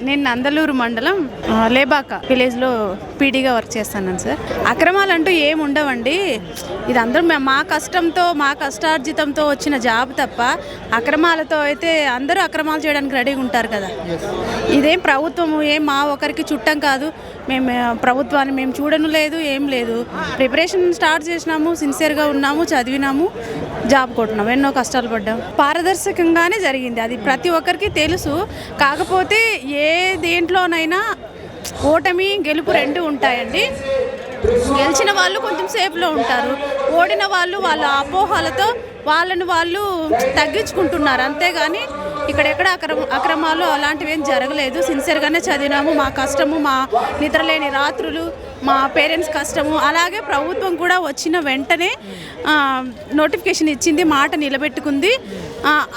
నేను నందలూరు మండలం లేబాక విలేజ్లో పీడీగా వర్క్ చేస్తాను సార్. అక్రమాలు అంటూ ఏమి ఉండవండి. ఇది అందరూ మా కష్టంతో మా కష్టార్జితంతో వచ్చిన జాబ్ తప్ప అక్రమాలతో అయితే అందరూ అక్రమాలు చేయడానికి రెడీగా ఉంటారు కదా. ఇదేం ప్రభుత్వము ఏం మా ఒకరికి చుట్టం కాదు. మేము ప్రభుత్వాన్ని మేము చూడను లేదు, ఏం లేదు. ప్రిపరేషన్ స్టార్ట్ చేసినాము, సిన్సియర్గా ఉన్నాము, చదివినాము, జాబ్ కొట్టినాము, ఎన్నో కష్టాలు పడ్డాం. పారదర్శకంగానే జరిగింది, అది ప్రతి ఒక్కరికి తెలుసు. కాకపోతే ఏ దేంట్లోనైనా ఓటమి గెలుపు రెండు ఉంటాయండి. గెలిచిన వాళ్ళు కొంచెం సేఫ్లో ఉంటారు, ఓడిన వాళ్ళు వాళ్ళ అపోహలతో వాళ్ళని వాళ్ళు తగ్గించుకుంటున్నారు. అంతేగాని ఇక్కడెక్కడ అక్రమాలు అలాంటివి ఏం జరగలేదు. సిన్సియర్గానే చదివినాము. మా కష్టము, మా నిద్రలేని రాత్రులు, మా పేరెంట్స్ కష్టము, అలాగే ప్రభుత్వం కూడా వచ్చిన వెంటనే నోటిఫికేషన్ ఇచ్చింది, మాట నిలబెట్టుకుంది.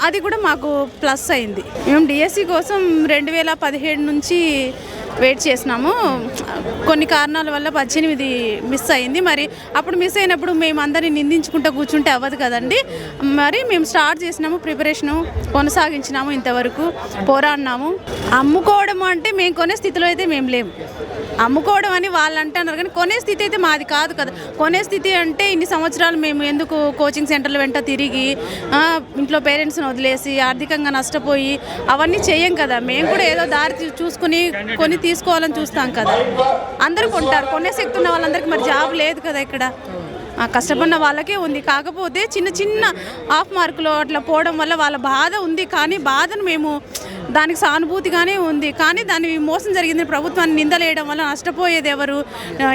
అది కూడా మాకు ప్లస్ అయింది. మేము డిఎస్సి కోసం 2017 నుంచి వెయిట్ చేసినాము. కొన్ని కారణాల వల్ల 18 మిస్ అయింది. మరి అప్పుడు మిస్ అయినప్పుడు మేము అందరినీ నిందించుకుంటూ కూర్చుంటే అవ్వదు కదండి. మరి మేము స్టార్ట్ చేసినాము, ప్రిపరేషను కొనసాగించినాము, ఇంతవరకు పోరాడినాము. అమ్ముకోవడం అంటే మేము కొనే స్థితిలో అయితే మేము లేము. అమ్ముకోవడం అని వాళ్ళు అంటున్నారు కానీ కొనే స్థితి అయితే మాది కాదు కదా. కొనే స్థితి అంటే ఇన్ని సంవత్సరాలు మేము ఎందుకు కోచింగ్ సెంటర్ల వెంట తిరిగి ఇంట్లో పేరెంట్స్ని వదిలేసి ఆర్థికంగా నష్టపోయి అవన్నీ చేయం కదా. మేము కూడా ఏదో దారి చూసుకుని కొని తీసుకోవాలని చూస్తాం కదా. అందరూ కొంటారు, కొనే శక్తి ఉన్న వాళ్ళందరికీ మరి జాబ్ లేదు కదా. ఇక్కడ కష్టపడిన వాళ్ళకే ఉంది. కాకపోతే చిన్న చిన్న హాఫ్ మార్కులు అట్లా పోవడం వల్ల వాళ్ళ బాధ ఉంది. కానీ బాధను మేము దానికి సానుభూతిగానే ఉంది. కానీ దాన్ని మోసం జరిగింది ప్రభుత్వాన్ని నిందలేయడం వల్ల నష్టపోయేది ఎవరు?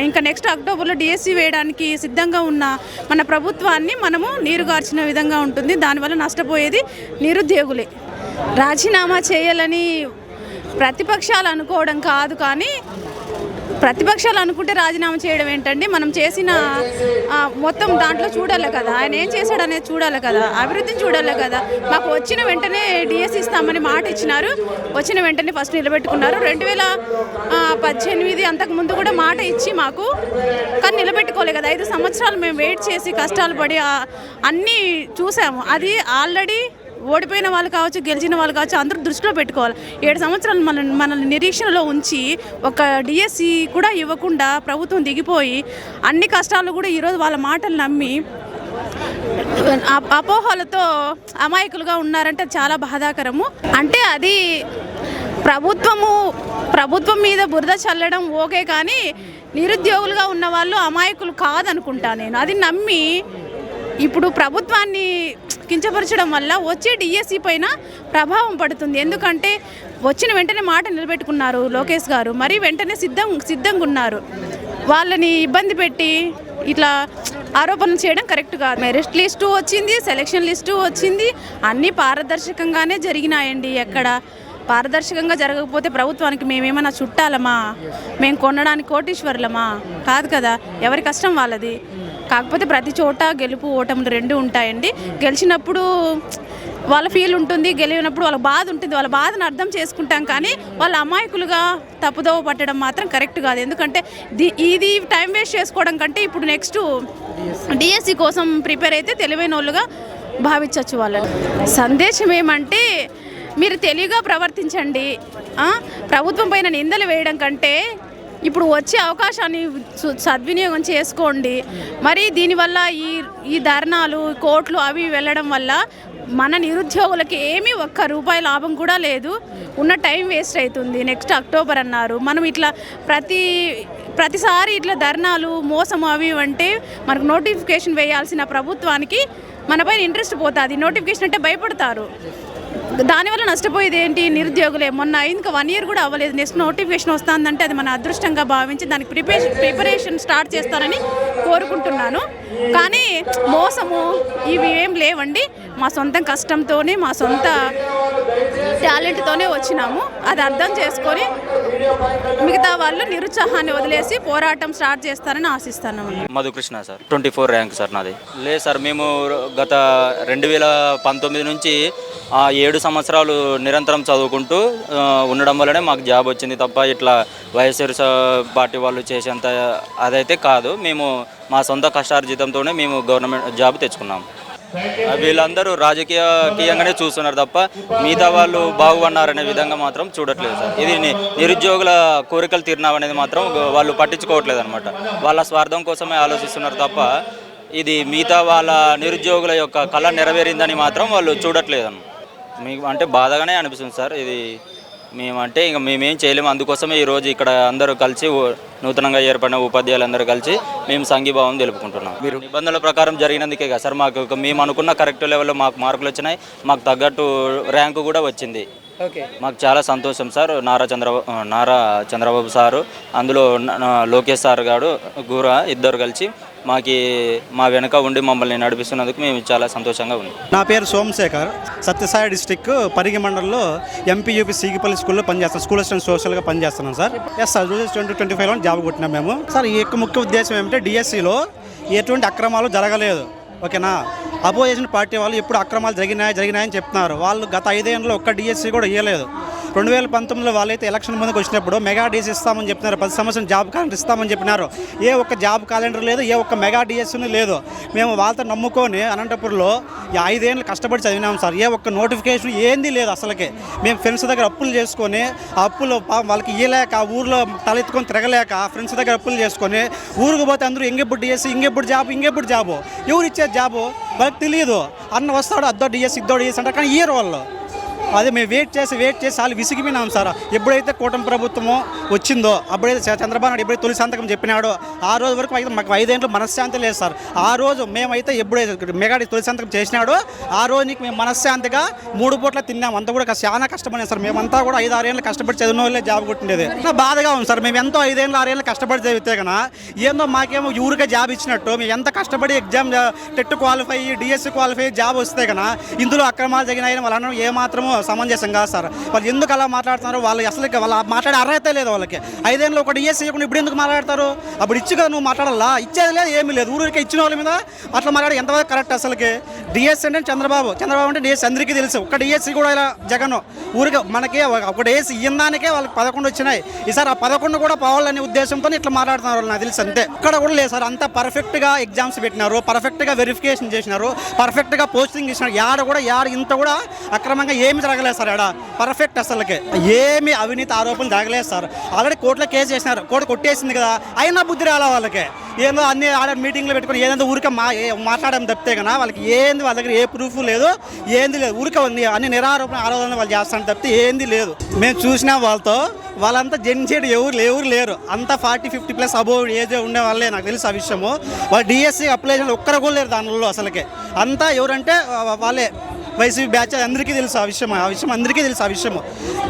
ఇంకా నెక్స్ట్ అక్టోబర్లో డిఎస్సి వేయడానికి సిద్ధంగా ఉన్న మన ప్రభుత్వాన్ని మనము నీరుగార్చిన విధంగా ఉంటుంది. దానివల్ల నష్టపోయేది నిరుద్యోగులే. రాజీనామా చేయాలని ప్రతిపక్షాలు అనుకోవడం కాదు, కానీ ప్రతిపక్షాలు అనుకుంటే రాజీనామా చేయడం ఏంటండి? మనం చేసిన మొత్తం దాంట్లో చూడాలి కదా, ఆయన ఏం చేశాడు అనేది చూడాలి కదా, అభివృద్ధిని చూడాలి కదా. మాకు వచ్చిన వెంటనే డిఎస్సి ఇస్తామని మాట ఇచ్చినారు, వచ్చిన వెంటనే ఫస్ట్ నిలబెట్టుకున్నారు. 2018 అంతకుముందు కూడా మాట ఇచ్చి మాకు, కానీ నిలబెట్టుకోలే కదా. 5 సంవత్సరాలు మేము వెయిట్ చేసి కష్టాలు పడి అన్నీ చూసాము. అది ఆల్రెడీ ఓడిపోయిన వాళ్ళు కావచ్చు, గెలిచిన వాళ్ళు కావచ్చు, అందరూ దృష్టిలో పెట్టుకోవాలి. 7 సంవత్సరాలు మనల్ని నిరీక్షణలో ఉంచి ఒక డిఎస్సి కూడా ఇవ్వకుండా ప్రభుత్వం దిగిపోయి అన్ని కష్టాలు కూడా ఈరోజు వాళ్ళ మాటలు నమ్మి అపోహలతో అమాయకులుగా ఉన్నారంటే చాలా బాధాకరము. అంటే అది ప్రభుత్వం మీద బురద చల్లడం ఓకే, కానీ నిరుద్యోగులుగా ఉన్న వాళ్ళు అమాయకులు కాదనుకుంటా నేను. అది నమ్మి ఇప్పుడు ప్రభుత్వాన్ని కించపరచడం వల్ల వచ్చే డిఎస్సి పైన ప్రభావం పడుతుంది. ఎందుకంటే వచ్చిన వెంటనే మాట నిలబెట్టుకున్నారు లోకేష్ గారు, మరి వెంటనే సిద్ధంగా ఉన్నారు. వాళ్ళని ఇబ్బంది పెట్టి ఇట్లా ఆరోపణలు చేయడం కరెక్ట్ కాదు. మెరిట్ లిస్టు వచ్చింది, సెలక్షన్ లిస్టు వచ్చింది, అన్నీ పారదర్శకంగానే జరిగినాయండి. ఎక్కడ పారదర్శకంగా జరగకపోతే ప్రభుత్వానికి మేమేమన్నా చుట్టాలమా? మేము కొనడానికి కోటీశ్వరులమా? కాదు కదా, ఎవరి కష్టం వాళ్ళది. కాకపోతే ప్రతి చోట గెలుపు ఓటములు రెండు ఉంటాయండి. గెలిచినప్పుడు వాళ్ళ ఫీల్ ఉంటుంది, గెలిచినప్పుడు వాళ్ళ బాధ ఉంటుంది. వాళ్ళ బాధను అర్థం చేసుకుంటాం, కానీ వాళ్ళ అమాయకులుగా తప్పుదోవ పట్టడం మాత్రం కరెక్ట్ కాదు. ఎందుకంటే ఇది టైం వేస్ట్ చేసుకోవడం కంటే ఇప్పుడు నెక్స్ట్ డిఎస్సి కోసం ప్రిపేర్ అయితే తెలివైన వాళ్ళుగా భావించవచ్చు. వాళ్ళని సందేశం ఏమంటే, మీరు తెలివిగా ప్రవర్తించండి. ప్రభుత్వం పైన నిందలు వేయడం కంటే ఇప్పుడు వచ్చే అవకాశాన్ని సద్వినియోగం చేసుకోండి. మరి దీనివల్ల ఈ ధర్నాలు, కోర్టులు అవి వెళ్ళడం వల్ల మన నిరుద్యోగులకి ఏమీ ఒక్క రూపాయి లాభం కూడా లేదు. ఉన్న టైం వేస్ట్ అవుతుంది. నెక్స్ట్ అక్టోబర్ అన్నారు. మనం ఇట్లా ప్రతిసారి ఇట్లా ధర్నాలు, మోసం అవి అంటే మనకు నోటిఫికేషన్ వేయాల్సిన ప్రభుత్వానికి మనపైన ఇంట్రెస్ట్ పోతుంది. నోటిఫికేషన్ అంటే భయపడతారు. దానివల్ల నష్టపోయేది ఏంటి? నిరుద్యోగులే. మొన్న ఇంకా 1 year కూడా అవ్వలేదు, నెక్స్ట్ నోటిఫికేషన్ వస్తుందంటే అది మన అదృష్టంగా భావించి దానికి ప్రిపరేషన్ స్టార్ట్ చేస్తారని కోరుకుంటున్నాను. కానీ మోసము ఇవి ఏం లేవండి. మా సొంత కష్టంతోనే, మా సొంత టాలెంట్తోనే వచ్చినాము. అది అర్థం చేసుకొని మిగతా వాళ్ళు నిరుత్సాహాన్ని వదిలేసి పోరాటం స్టార్ట్ చేస్తారని ఆశిస్తాను. మధుకృష్ణ సార్, 24 ర్యాంక్ సార్ నాది. లేదు సార్, మేము గత 2019 నుంచి 7 సంవత్సరాలు నిరంతరం చదువుకుంటూ ఉండడం వల్లనే మాకు జాబ్ వచ్చింది తప్ప ఇట్లా వైఎస్ఆర్ పార్టీ వాళ్ళు చేసేంత అదైతే కాదు. మేము మా సొంత కష్టార్జితంతోనే మేము గవర్నమెంట్ జాబ్ తెచ్చుకున్నాము. వీళ్ళందరూ రాజకీయంగానే చూస్తున్నారు తప్ప మిగతా వాళ్ళు బాగుపన్నారనే విధంగా మాత్రం చూడట్లేదు సార్. ఇది నిరుద్యోగుల కోరికలు తీరినావనేది మాత్రం వాళ్ళు పట్టించుకోవట్లేదు అనమాట. వాళ్ళ స్వార్థం కోసమే ఆలోచిస్తున్నారు తప్ప ఇది మిగతా వాళ్ళ నిరుద్యోగుల యొక్క కళ నెరవేరిందని మాత్రం వాళ్ళు చూడట్లేదు. మీకు అంటే బాధగానే అనిపిస్తుంది సార్. ఇది మేమంటే ఇంకా మేమేం చేయలేము. అందుకోసమే ఈరోజు ఇక్కడ అందరూ కలిసి నూతనంగా ఏర్పడిన ఉపాధ్యాయులందరూ కలిసి మేము సంఘీభావం తెలుపుకుంటున్నాం. మీరు నిబంధనల ప్రకారం జరిగినందుకే కదా సార్ మాకు మేము అనుకున్న కరెక్ట్ లెవెల్లో మాకు మార్కులు వచ్చినాయి, మాకు తగ్గట్టు ర్యాంకు కూడా వచ్చింది. మాకు చాలా సంతోషం సార్. నారా చంద్రబాబు సారు, అందులో లోకేష్ సార్ గారు గుర ఇద్దరు కలిసి మా వెనక ఉండి మమ్మల్ని నడిపిస్తున్నందుకు మేము చాలా సంతోషంగా ఉంది. నా పేరు సోమశేఖర్, సత్యసాయి డిస్టిక్ పరిగి మండలంలో ఎంపీయూపీ సీగిపల్లి స్కూల్లో పనిచేస్తాను. స్కూల్ అసిస్టెంట్ సోషల్గా పనిచేస్తున్నాం సార్. ఎస్ సార్, 2025లో జాబ్ కొట్టినాం మేము సార్. ఈ యొక్క ముఖ్య ఉద్దేశం ఏమంటే డిఎస్సిలో ఎటువంటి అక్రమాలు జరగలేదు, ఓకేనా. అపోజిషన్ పార్టీ వాళ్ళు ఎప్పుడు అక్రమాలు జరిగినాయని చెప్తున్నారు. వాళ్ళు గత 5 ఏళ్ళలో ఒక్క డిఎస్సి కూడా ఇవ్వలేదు. 2019లో వాళ్ళైతే ఎలక్షన్ ముందుకు వచ్చినప్పుడు మెగా డిఎస్ ఇస్తామని చెప్తున్నారు, 10 సంవత్సరం జాబ్ క్యాలెండర్ ఇస్తామని చెప్పినారు. ఏ ఒక్క జాబ్ క్యాలెండర్ లేదు, ఏ ఒక్క మెగా డిఎస్ని లేదు. మేము వాళ్ళతో నమ్ముకొని అనంతపురంలో 5 ఏళ్ళు కష్టపడి చదివినాం సార్. ఏ ఒక్క నోటిఫికేషన్ ఏంది లేదు అసలుకే. మేము ఫ్రెండ్స్ దగ్గర అప్పులు చేసుకొని ఆ అప్పులు వాళ్ళకి ఇవ్వలేక, ఊర్లో తలెత్తుకొని తిరగలేక ఫ్రెండ్స్ దగ్గర అప్పులు చేసుకొని ఊరికి పోతే అందరూ ఇంకెప్పుడు డిఎస్సి, ఇంకెప్పుడు జాబు ఎవరు ఇచ్చేది జాబు వాళ్ళకి తెలియదు. అన్న వస్తాడు, అద్దో డిఎస్సి అంటారు, కానీ ఇయర్ వాళ్ళు. అదే మేము వెయిట్ చేసి వాళ్ళు విసిగిపోయినాం సార్. ఎప్పుడైతే కూటమి ప్రభుత్వమో వచ్చిందో, అప్పుడైతే చంద్రబాబు నాయుడు ఎప్పుడైతే తొలి సంతకం చెప్పినాడో ఆ రోజు వరకు అయితే మాకు 5 ఏళ్ళు మనశ్శాంతి లేదు సార్. ఆ రోజు మేమైతే ఎప్పుడైతే మెగా తొలి సంతకం చేసినాడో ఆ రోజుకి మేము మనశ్శాంతిగా 3 పూట్ల తిన్నాం. అంతా కూడా చాలా కష్టపడినాం సార్. మేమంతా కూడా 5-6 ఏళ్ళు కష్టపడి చదివిన వాళ్ళే జాబ్ కొట్టిండేది. బాధగా ఉంది సార్. మేము ఎంతో 5 ఏళ్ళు 6 ఏళ్ళు కష్టపడి చదివితే కన్నా ఏందో మాకేమో ఊరికే జాబ్ ఇచ్చినట్టు. మేము ఎంత కష్టపడి exam TET qualify, DSC qualify job వస్తే కన్నా ఇందులో అక్రమాలు జరిగినాయని వాళ్ళు అనడం ఏమాత్రమో సమంజసం కాదు సార్. వాళ్ళు ఎందుకు అలా మాట్లాడుతున్నారు? వాళ్ళు అసలు వాళ్ళ మాట్లాడే అర్హత లేదు వాళ్ళకి. 5 ఏళ్ళు ఒకటి డిఎస్సి ఇవ్వకుండా ఇప్పుడు ఎందుకు మాట్లాడతారు? అప్పుడు ఇచ్చి కదా నువ్వు మాట్లాడాలా? ఇచ్చేది లేదు, ఏమీ లేదు. ఊరికి ఇచ్చిన వాళ్ళ మీద అట్లా మాట్లాడి ఎంతవరకు కరెక్ట్ అసలుకి? డిఎస్సి అంటే చంద్రబాబు అంటే డిఎస్సి అందరికీ తెలుసు. ఒక్క డిఎస్సి కూడా ఇలా జగన్ ఊరికి మనకి ఒక డిఎస్సి ఇయ్యడానికే వాళ్ళకి 11 వచ్చినాయి. ఈసారి ఆ 11 కూడా పోవాలనే ఉద్దేశంతో ఇట్లా మాట్లాడుతున్నారు వాళ్ళు, నాకు తెలుసు అంతే. ఇక్కడ కూడా లేదు సార్. అంతా పర్ఫెక్ట్గా ఎగ్జామ్స్ పెట్టినారు, పర్ఫెక్ట్గా వెరిఫికేషన్ చేసినారు, పర్ఫెక్ట్గా పోస్టింగ్ ఇచ్చినారు. యాడ ఇంత కూడా అక్రమంగా ఏమి జరగలేదు సార్. ఆడ పర్ఫెక్ట్ అసలుకి ఏమి అవినీతి ఆరోపణలు జరగలేదు సార్. ఆల్రెడీ కోర్టులో కేసు చేసినారు, కోర్టు కొట్టేసింది కదా, అయినా బుద్ధి రాలా వాళ్ళకి. ఏందో అన్ని ఆడ మీటింగ్లో పెట్టుకుని ఏదో ఊరికే మాట్లాడడం తప్పితే కదా వాళ్ళకి ఏంది, వాళ్ళ దగ్గర ఏ ప్రూఫ్ లేదు, ఏంది లేదు. ఊరికే అన్ని ఆరోపణలు వాళ్ళు చేస్తాను తప్పితే ఏంది లేదు. మేము చూసినా వాళ్ళంతా జెన్సెడ్ ఎవరు లేరు. అంతా 40-50+ అబోవ్ ఏజ్ ఉండే వాళ్ళే, నాకు తెలుసు ఆ విషయము. వాళ్ళు డిఎస్సి అప్లై చేసిన ఒక్కరు కూడా లేరు దానిలో అసలుకే. అంతా ఎవరంటే వాళ్ళే వైసీపీ బ్యాచ్. అందరికీ తెలుసు ఆ విషయం అందరికీ తెలుసు ఆ విషయము.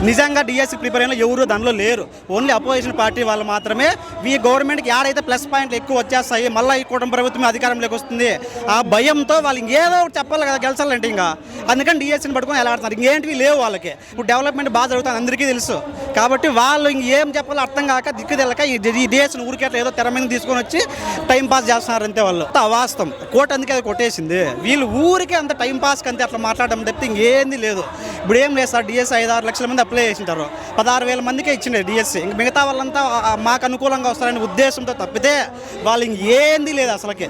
నిజంగా డిఎస్సి ప్రిపేర్ అయిన ఎవరు దానిలో లేరు. ఓన్లీ అపోజిషన్ పార్టీ వాళ్ళు మాత్రమే. ఈ గవర్నమెంట్కి ఏడైతే ప్లస్ పాయింట్లు ఎక్కువ వచ్చేస్తాయి, మళ్ళీ ఈ కూటమి ప్రభుత్వం అధికారంలోకి వస్తుంది, ఆ భయంతో వాళ్ళు ఇంకేదో చెప్పాలి కదా గెలిచాలంటే. ఇంకా అందుకని డిఎస్సిని పట్టుకొని ఎలా ఆడుతున్నారు. ఇంకేంటివి లేవు వాళ్ళకి. ఇప్పుడు డెవలప్మెంట్ బాగా జరుగుతుంది అందరికీ తెలుసు. కాబట్టి వాళ్ళు ఇంకేం చెప్పాలో అర్థం కాక దిక్కు తెలక ఈ డిఎస్సిని ఊరికేట్లా ఏదో తెర మీద తీసుకొని వచ్చి టైం పాస్ చేస్తున్నారు అంతే. వాళ్ళు అవాస్తవం. కోర్టు అందుకే అది కొట్టేసింది. వీళ్ళు ఊరికే అంత టైం పాస్కి అంతే అట్లా మాట్లాడడం తప్పితే ఇంకేంది లేదు. ఇప్పుడు ఏం లేదు సార్. డిఎస్సి 5-6 లక్షల మంది అప్లై చేసింటారు, 16,000 మందికే ఇచ్చిండే డిఎస్సి. ఇంక మిగతా వాళ్ళంతా మాకు అనుకూలంగా వస్తారనే ఉద్దేశంతో తప్పితే వాళ్ళు ఇంకేంది లేదు అసలుకి.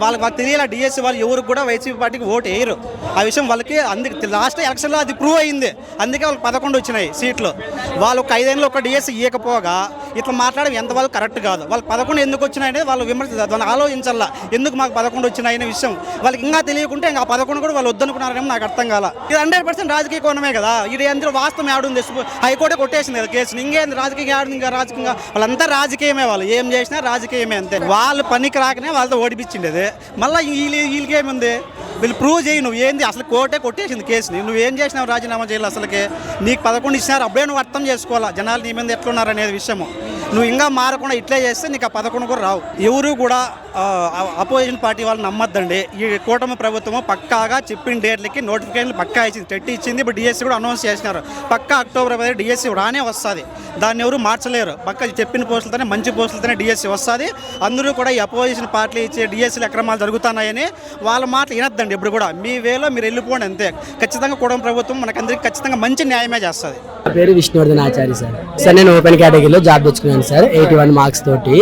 వాళ్ళకి తెలియాలి డిఎస్సి వాళ్ళు ఎవరికి కూడా వైసీపీ పార్టీకి ఓటు వేయరు. ఆ విషయం వాళ్ళకి అందుకే లాస్ట్ ఎలక్షన్లో అది ప్రూవ్ అయింది. అందుకే వాళ్ళకి 11 వచ్చినాయి సీట్లు. వాళ్ళు ఒక 5 ఏళ్ళు ఒక డిఎస్సి ఇవ్వకపోగా ఇట్లా మాట్లాడడం ఎంతవరకు కరెక్ట్ కాదు. వాళ్ళకి 11 ఎందుకు వచ్చినాయనే వాళ్ళు దాన్ని ఆలోచించాలా. ఎందుకు మాకు 11 వచ్చినాయనే విషయం వాళ్ళకి ఇంకా తెలియకుంటే ఇంకా 11 కూడా వాళ్ళు వద్దనుకున్నారేమో నాకు అర్థం కాల. ఇది 100% రాజకీయ కోణమే కదా. ఇది అందరూ వాస్తవం ఆడుంది. హైకోర్టే కొట్టేసింది కదా కేసుని. ఇంకేంది రాజకీయ ఆడుంది. ఇంకా రాజకీయంగా వాళ్ళంతా రాజకీయమే. వాళ్ళు ఏం చేసినా రాజకీయమే అంతే. వాళ్ళు పనికి రాకనే వాళ్ళతో ఓడిపించిండేది. మళ్ళీ వీళ్ళకేముంది? వీళ్ళు ప్రూవ్ చేయి. నువ్వు ఏంది అసలు కోర్టే కొట్టేసింది కేసుని. నువ్వేం చేసినావు? రాజీనామా చేయాలి అసలుకే. నీకు 11 ఇచ్చినారు, అప్పుడే నువ్వు అర్థం చేసుకోవాలా జనాలు నీ మీద ఎట్లున్నారు అనేది విషయము. నువ్వు ఇంకా మారకుండా ఇట్లే చేస్తే నీకు ఆ 11 కూడా రావు. ఎవరు కూడా అపోజిషన్ పార్టీ వాళ్ళు నమ్మద్దండి. ఈ కూటమి ప్రభుత్వము పక్కాగా చెప్పిన డేట్లకి నోటిఫికేషన్లు పక్కా ఇచ్చింది, టెట్ ఇచ్చింది. ఇప్పుడు డిఎస్సి కూడా అనౌన్స్ చేసినారు. పక్కా అక్టోబర్ 10 డిఎస్సి రానే వస్తుంది. దాన్ని ఎవరు మార్చలేరు. పక్క చెప్పిన పోస్టులతోనే, మంచి పోస్టులతోనే డిఎస్సి వస్తుంది. అందరూ కూడా ఈ అపోజిషన్ పార్టీలు ఇచ్చే డిఎస్సీలు అక్రమాలు జరుగుతున్నాయని వాళ్ళ మాటలు వినద్దండి. ఇప్పుడు కూడా మీ వేలో మీరు వెళ్ళిపోండి అంతే. ఖచ్చితంగా కూటమి ప్రభుత్వం మనకందరికీ ఖచ్చితంగా మంచి న్యాయమే చేస్తుంది. నా పేరు విష్ణువర్ధన్ ఆచార్య సార్. నేను ఓపెన్ కేటగిరీలో జాబ్ తెచ్చుకున్నాను వచ్చిందండి సార్ 81 మార్క్స్ తోటి.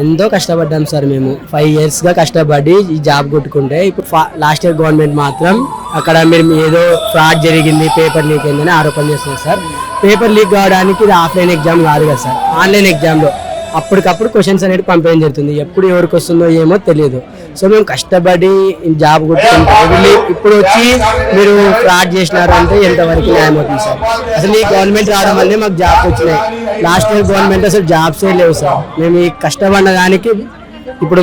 ఎంతో కష్టపడ్డాం సార్ మేము 5 years గా కష్టపడి ఈ జాబ్ కొట్టుకుంటే ఇప్పుడు లాస్ట్ ఇయర్ గవర్నమెంట్ మాత్రం అక్కడ మీరు ఏదో ఫ్రాడ్ జరిగింది, పేపర్ లీక్ అయిందని ఆరోపణ చేస్తున్నారు సార్. పేపర్ లీక్ కావడానికి ఇది ఆఫ్లైన్ ఎగ్జామ్ కాదు కదా సార్, ఆన్లైన్ ఎగ్జామ్లో అప్పటికప్పుడు క్వశ్చన్స్ అనేది పంపించడం జరుగుతుంది. ఎప్పుడు ఎవరికి వస్తుందో ఏమో తెలియదు. సో మేము కష్టపడి జాబ్ కొట్టుకుంటాం. ఇప్పుడు వచ్చి మీరు ఫ్రాడ్ చేసినారు అంటే ఎంతవరకు న్యాయం అవుతుంది సార్? అసలు ఈ గవర్నమెంట్ రావడం వల్లే మాకు జాబ్స్ వచ్చినాయి. లాస్ట్ ఇయర్ గవర్నమెంట్ అసలు జాబ్సే లేవు సార్. మేము ఈ కష్టపడిన దానికి ఇప్పుడు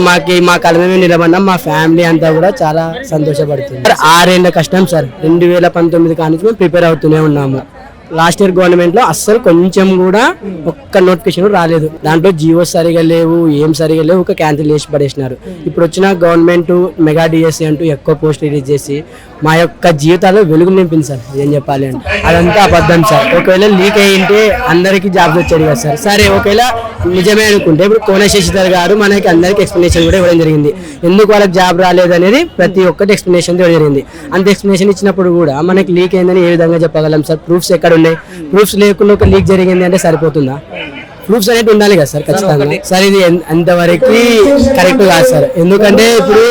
మా కళ మేము నిలబడినాం. మా ఫ్యామిలీ అంతా కూడా చాలా సంతోషపడుతుంది. 6 ఏళ్ళ కష్టం సార్. 2019 కానీ మేము ప్రిపేర్ అవుతూనే ఉన్నాము. లాస్ట్ ఇయర్ గవర్నమెంట్ లో అస్సలు కొంచెం కూడా ఒక్క నోటిఫికేషన్ రాలేదు. దాంట్లో జియో సరిగా లేవు, ఏం సరిగా లేవు, ఒక క్యాన్సిల్ చేసి పడేసినారు. ఇప్పుడు వచ్చిన గవర్నమెంట్ మెగా డిఎస్సి అంటూ ఎక్కువ పోస్ట్ రిలీజ్ చేసి మా యొక్క జీవితాల్లో వెలుగు నింపింది సార్. ఏం చెప్పాలి అంటే అదంతా అబద్ధం సార్. ఒకవేళ లీక్ అయ్యింటే అందరికీ జాబ్స్ వచ్చాడు కదా సార్. సరే ఒకవేళ నిజమే అనుకుంటే ఇప్పుడు కోన శశిధర్ గారు మనకి అందరికి ఎక్స్ప్లెనేషన్ కూడా ఇవ్వడం జరిగింది. ఎందుకు వాళ్ళకి జాబ్ రాలేదు అనేది ప్రతి ఒక్కటి ఎక్స్ప్లెనేషన్ ఇవ్వడం జరిగింది. అంత ఎక్స్ప్లెనేషన్ ఇచ్చినప్పుడు కూడా మనకి లీక్ అయిందని ఏ విధంగా చెప్పగలం సార్? ప్రూఫ్స్ ఎక్కడ ఉన్నాయి? ప్రూఫ్స్ లేకుండా ఒక లీక్ జరిగింది అంటే సరిపోతుందా? ప్రూఫ్స్ అనేది ఉండాలి కదా సార్ ఖచ్చితంగా. సార్ ఇది అంతవరకు కరెక్ట్ కాదు సార్. ఎందుకంటే ఇప్పుడు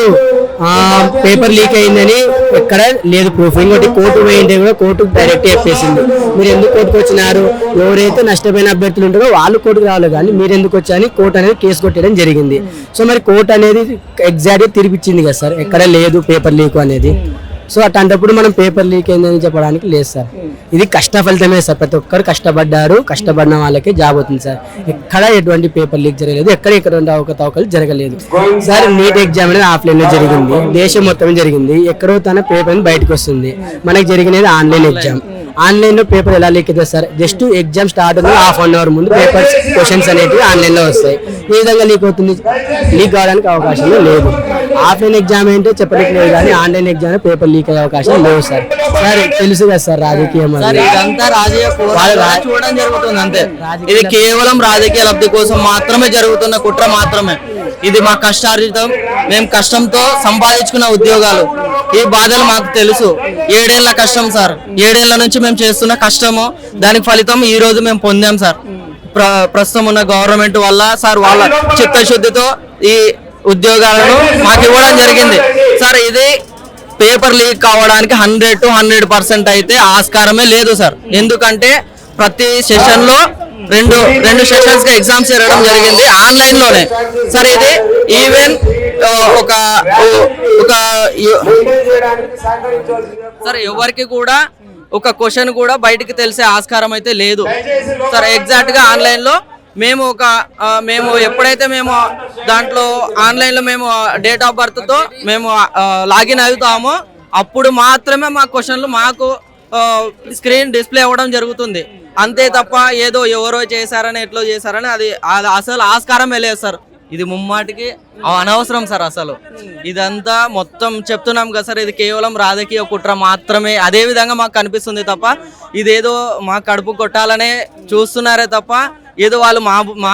పేపర్ లీక్ అయిందని ఎక్కడ లేదు ప్రూఫ్. ఇంకోటి కోర్టు పోయింటే కూడా కోర్టు డైరెక్ట్ చెప్పేసింది. మీరు ఎందుకు కోర్టుకు వచ్చినారు? ఎవరైతే నష్టపోయిన అభ్యర్థులు ఉంటారో వాళ్ళు కోర్టుకు రావాలి, కానీ మీరు ఎందుకు వచ్చారని కోర్టు అనేది కేసు కొట్టడం జరిగింది. సో మరి కోర్టు అనేది ఎగ్జాక్ట్గా తీర్పిచ్చింది కదా సార్, ఎక్కడ లేదు పేపర్ లీక్ అనేది. సో అట్లాంటప్పుడు మనం పేపర్ లీక్ అయిందని చెప్పడానికి లేదు సార్. ఇది కష్ట ఫలితమే సార్. ప్రతి ఒక్కరు కష్టపడ్డారు, కష్టపడిన వాళ్ళకే జాబ్ అవుతుంది సార్. ఎక్కడ ఎటువంటి పేపర్ లీక్ జరగలేదు, ఎక్కడ ఎటువంటి అవకతవకలు జరగలేదు సార్. నీట్ ఎగ్జామ్ అనేది ఆఫ్లైన్ లో జరిగింది, దేశం మొత్తం జరిగింది. ఎక్కడో తన పేపర్ బయటకు వస్తుంది. మనకి జరిగినది ఆన్లైన్ ఎగ్జామ్. ఆన్లైన్ లో పేపర్ ఎలా లీక్ అవుతుంది సార్? జస్ట్ ఎగ్జామ్ స్టార్ట్ అవుతుంది 1/2 hour ముందు పేపర్స్ క్వశ్చన్స్ అనేవి ఆన్లైన్ లో వస్తాయి. ఈ విధంగా లీక్ అవుతుంది. లీక్ కావడానికి అవకాశం లేదు. ఆఫ్లైన్ ఎగ్జామ్ ఏంటో చెప్పడానికి లేదు, కానీ ఆన్లైన్ ఎగ్జామ్ పేపర్ లీక్ అయ్యే అవకాశం లేవు సార్. సార్ తెలుసు కదా సార్ రాజకీయం ఇదంతా రాజకీయ చూడడం జరుగుతుంది అంతే. ఇది కేవలం రాజకీయ లబ్ధి కోసం మాత్రమే జరుగుతున్న కుట్ర మాత్రమే. ఇది మా కష్టార్జితం, మేము కష్టంతో సంపాదించుకున్న ఉద్యోగాలు. ఈ బాధలు మాకు తెలుసు. 7 ఏళ్ల కష్టం సార్. 7 ఏళ్ల నుంచి మేము చేస్తున్న కష్టము, దానికి ఫలితం ఈ రోజు మేము పొందాం సార్. ప్రస్తుతం ఉన్న గవర్నమెంట్ వల్ల సార్ వాళ్ళ చిత్తశుద్ధితో ఈ ఉద్యోగాలను మాకు ఇవ్వడం జరిగింది సార్. ఇది పేపర్ లీక్ కావడానికి 100 to 100% అయితే ఆస్కారమే లేదు సార్. ఎందుకంటే ప్రతి సెషన్ లో రెండు సెషన్స్ గా ఎగ్జామ్స్ జరగడం జరిగింది ఆన్లైన్ లోనే సార్. ఇది ఈవెన్ ఒక సార్ ఎవరికి కూడా ఒక క్వశ్చన్ కూడా బయటికి తెలిసే ఆస్కారం అయితే లేదు సార్. ఎగ్జాక్ట్ గా ఆన్లైన్ లో మేము ఎప్పుడైతే మేము దాంట్లో ఆన్లైన్ లో మేము డేట్ ఆఫ్ బర్త్ తో మేము లాగిన్ అవుతామో అప్పుడు మాత్రమే మా క్వశ్చన్లు మాకు స్క్రీన్ డిస్ప్లే అవ్వడం జరుగుతుంది. అంతే తప్ప ఏదో ఎవరో చేశారని ఎట్లో చేశారని అది అసలు ఆస్కారం లేదు సార్. ఇది ముమ్మాటికి అనవసరం సార్. అసలు ఇదంతా మొత్తం చెప్తున్నాం కదా సార్, ఇది కేవలం రాజకీయ కుట్ర మాత్రమే. అదే విధంగా మాకు కనిపిస్తుంది తప్ప ఇదేదో మా కడుపు కొట్టాలనే చూస్తున్నారే తప్ప ఏదో వాళ్ళు మా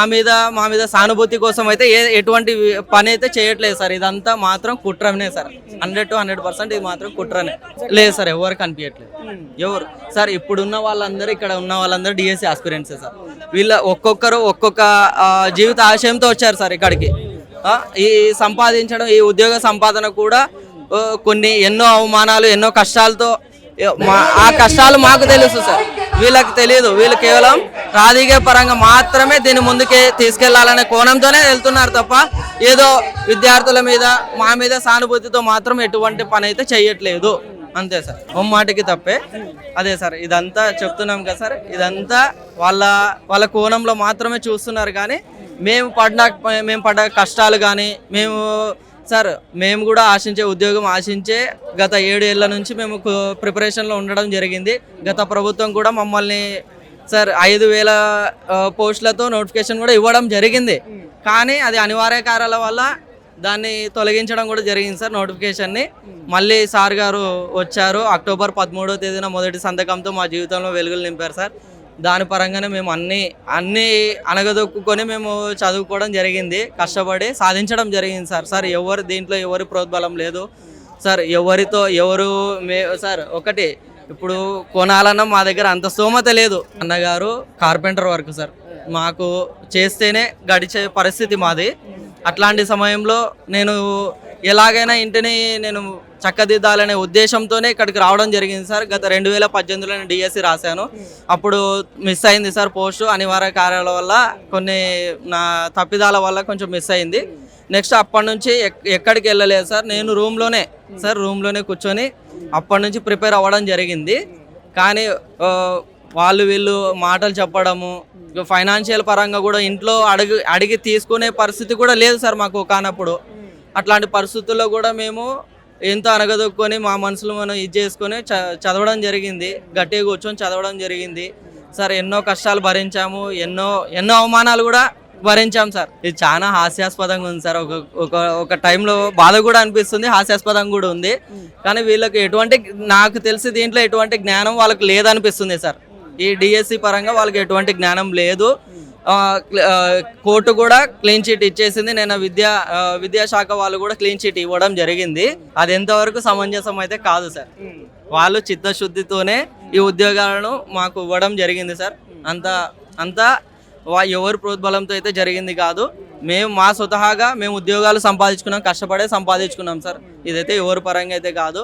మీద సానుభూతి కోసం అయితే ఎటువంటి పని అయితే చేయట్లేదు సార్. ఇదంతా మాత్రం కుట్రనే సార్. 100 to 100% ఇది మాత్రం కుట్రనే లేదు సార్. ఎవరు కనిపించట్లేదు ఎవరు సార్. ఇప్పుడున్న వాళ్ళందరూ ఇక్కడ ఉన్న వాళ్ళందరూ డిఎస్సి ఆస్పిరెంట్సే సార్. వీళ్ళ ఒక్కొక్కరు ఒక్కొక్క జీవిత ఆశయంతో వచ్చారు సార్ ఇక్కడికి. ఈ సంపాదించడం, ఈ ఉద్యోగ సంపాదన కూడా కొన్ని ఎన్నో అవమానాలు, ఎన్నో కష్టాలతో ఆ కష్టాలు మాకు తెలుసు సార్, వీళ్ళకి తెలియదు. వీళ్ళు కేవలం రాజకీయ పరంగా మాత్రమే దీన్ని ముందుకే తీసుకెళ్లాలనే కోణంతోనే వెళ్తున్నారు తప్ప ఏదో విద్యార్థుల మీద మా మీద సానుభూతితో మాత్రం ఎటువంటి పని అయితే చెయ్యట్లేదు అంతే సార్. మాటికి తప్పే అదే సార్. ఇదంతా చెప్తున్నాం కదా సార్, ఇదంతా వాళ్ళ కోణంలో మాత్రమే చూస్తున్నారు. కానీ మేము పడ్డ కష్టాలు కానీ మేము కూడా ఆశించే ఉద్యోగం ఆశించే గత 7 ఏళ్ల నుంచి మేము ప్రిపరేషన్లో ఉండడం జరిగింది. గత ప్రభుత్వం కూడా మమ్మల్ని సార్ 5,000 పోస్టులతో నోటిఫికేషన్ కూడా ఇవ్వడం జరిగింది. కానీ అది అనివార్య కారణాల వల్ల దాన్ని తొలగించడం కూడా జరిగింది సార్. నోటిఫికేషన్ని మళ్ళీ సార్ గారు వచ్చారు. అక్టోబర్ 13వ తేదీన మొదటి సంతకంతో మా జీవితంలో వెలుగులు నింపారు సార్. దాని పరంగానే మేము అన్నీ అనగదొక్కుని మేము చదువుకోవడం జరిగింది, కష్టపడి సాధించడం జరిగింది సార్. దీంట్లో ఎవరి ప్రోద్బలం లేదు సార్. సార్ ఒకటి ఇప్పుడు కొనాలన్నా మా దగ్గర అంత స్తోమత లేదు. అన్నగారు కార్పెంటర్ వర్క్ సార్, మాకు చేస్తేనే గడిచే పరిస్థితి మాది. అట్లాంటి సమయంలో నేను ఎలాగైనా ఇంటిని నేను చక్కదిద్దాలనే ఉద్దేశంతోనే ఇక్కడికి రావడం జరిగింది సార్. గత 2018లో నేను డిఎస్సి రాశాను. అప్పుడు మిస్ అయింది సార్ పోస్టు, అనివార్య కార్యాల వల్ల, కొన్ని నా తప్పిదాల వల్ల కొంచెం మిస్ అయింది. నెక్స్ట్ అప్పటి నుంచి ఎక్కడికి వెళ్ళలేదు సార్. నేను రూమ్లోనే కూర్చొని అప్పటి నుంచి ప్రిపేర్ అవ్వడం జరిగింది. కానీ వాళ్ళు వీళ్ళు మాటలు చెప్పడము, ఫైనాన్షియల్ పరంగా కూడా ఇంట్లో అడిగి తీసుకునే పరిస్థితి కూడా లేదు సార్ మాకు కానప్పుడు. అట్లాంటి పరిస్థితుల్లో కూడా మేము ఎంతో అనగదొక్కుని మా మనసులో మనం ఇది చేసుకొని చదవడం జరిగింది. గట్టిగా కూర్చొని చదవడం జరిగింది సార్. ఎన్నో కష్టాలు భరించాము, ఎన్నో అవమానాలు కూడా భరించాం సార్. ఇది చాలా హాస్యాస్పదంగా ఉంది సార్. ఒక టైంలో బాధ కూడా అనిపిస్తుంది, హాస్యాస్పదంగా కూడా ఉంది. కానీ వీళ్ళకి నాకు తెలిసి దీంట్లో ఎటువంటి జ్ఞానం వాళ్ళకి లేదనిపిస్తుంది సార్. ఈ డిఎస్సి పరంగా వాళ్ళకి ఎటువంటి జ్ఞానం లేదు. కోర్టు కూడా క్లీన్ చిట్ ఇచ్చేసింది. నేను విద్యాశాఖ వాళ్ళు కూడా క్లీన్ చిట్ ఇవ్వడం జరిగింది. అది ఎంతవరకు సమంజసం అయితే కాదు సార్. వాళ్ళు చిత్తశుద్ధితోనే ఈ ఉద్యోగాలను మాకు ఇవ్వడం జరిగింది సార్. అంతా ఎవరు ప్రోద్బలంతో అయితే జరిగింది కాదు. మా స్వతహాగా మేము ఉద్యోగాలు సంపాదించుకున్నాం, కష్టపడే సంపాదించుకున్నాం సార్. ఇదైతే ఎవరి పరంగా అయితే కాదు.